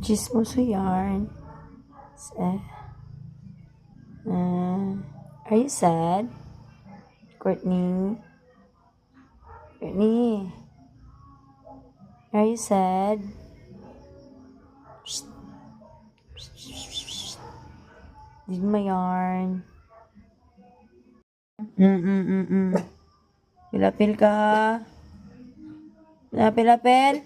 Chismoso yarn. Are you sad? Courtney? Courtney? Are you sad? Did my yarn. Pilapil ka. Pilapil.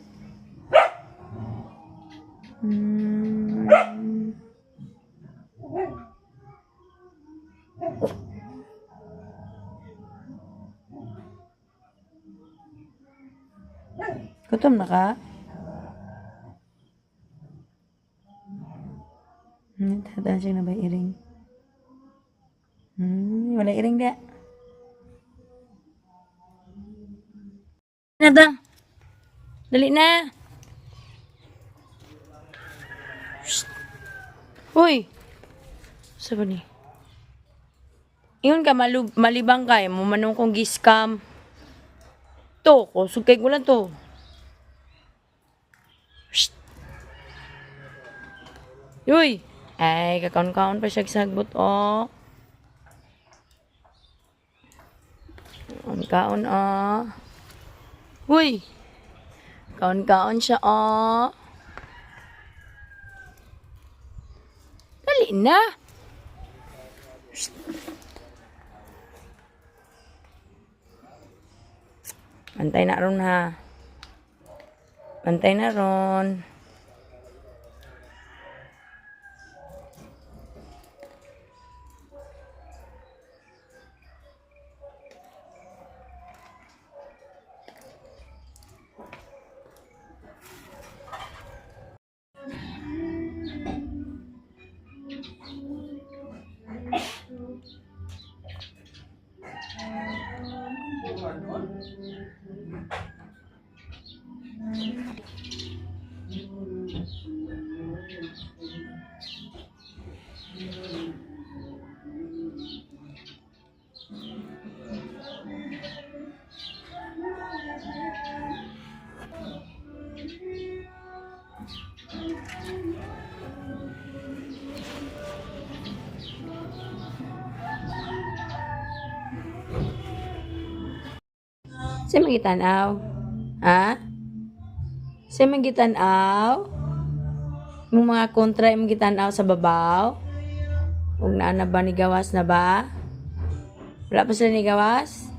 Gutom na ka? Tadaan siya na ba iring? Wala iring dia. Nada. Dali na. Uy. Saba ni? Ingon ka malibang ka mo manong kong giskam. To, ko sugkay ko lang to. Uy. Ay, kakaon-kaon pa siya sagbot, oh. Kaon, oh. Uy. Kaon-kaon siya, oh. Dali na. Bantay na ron, ha. Bantay na ron. Sa magitanaw? Ha? Sa magitanaw? Yung mga kontra yung magitanaw sa babaw? Kung naana ba ni gawas na ba? Wala pa sila ni gawas?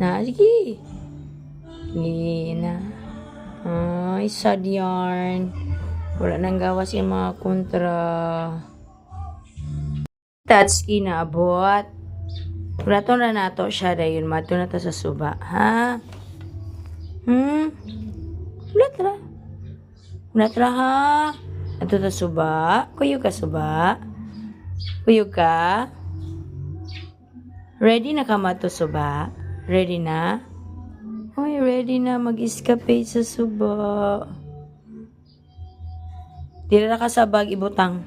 Na, sige. Sige na. Ay, sad yarn. Wala nang gawas yung mga kontra. That's inaabot. Wala to na nato siya dahil mato na ta sa suba. Ha? Wala tara. Wala tara ha. Ato ta suba. Kuyog ka suba. Kuyog ka. Ready na ka mato suba? Ready na? Hoy, ready na mag-escape sa suba. Dira ka sa bag ibutang.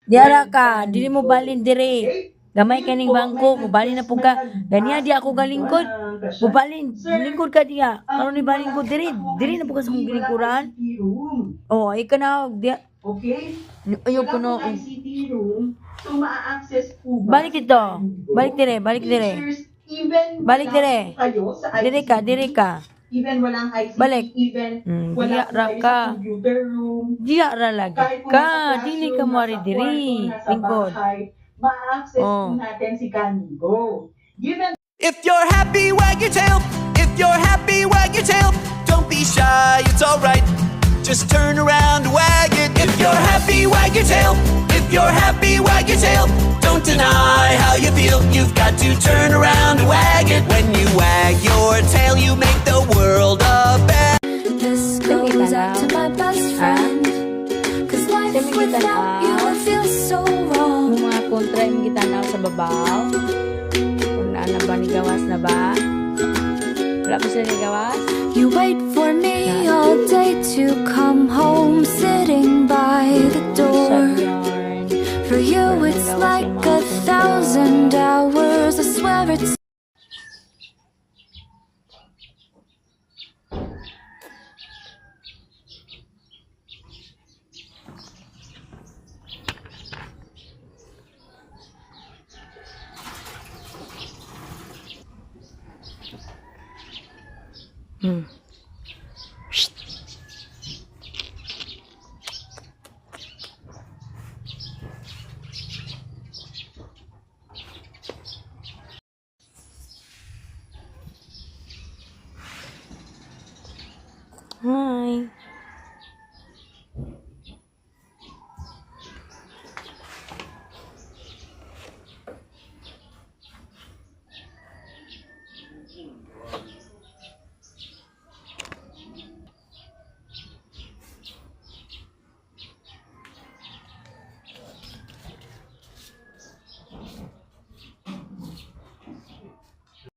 Dira ka, dili mo balin dire. Gamay ka ning bangko, mubali na po ka. Ganiya di ako galingkod. Mubalin, lingkod ka diya. Karon ni balingkod dire. Dire na po ka sa mong gilingkuran. Oh, ay ka na. Okay? Ayaw ko na. ICT room, so ma-access po ba? Balik dito. Balik dire, balik dire. Even Balik dire. kayo sa ICT, Dire ka, dire ka. even walang ICT, Balik. even Diya wala ra kayo ka. sa computer room, Diya ra lagi kahit po ka. nasa Dili ka classroom, mo ari nasa diri. kwarto, nasa Lingkod. bahay, ma-access Oh. po natin si Kanigo. Given If you're happy, wag your tail. If you're happy, wag your tail. Don't be shy, it's alright. Just turn around, wag it. If you're happy, wag your tail. If you're happy, wag your tail. Don't deny how you feel. You've got to turn around, wag it. When you wag your tail, you make the world a better. This goes out to my best friend. Cause life without you feels so wrong. Yung mga kontra yung gitanaw sa babaw. Kung naan na ba ni gawas na ba? Wala pa sila ni gawas? You wait for me all day to come home, sitting by the door. Sad yarn. For you it's like 1,000 hours, I swear it's Hmm.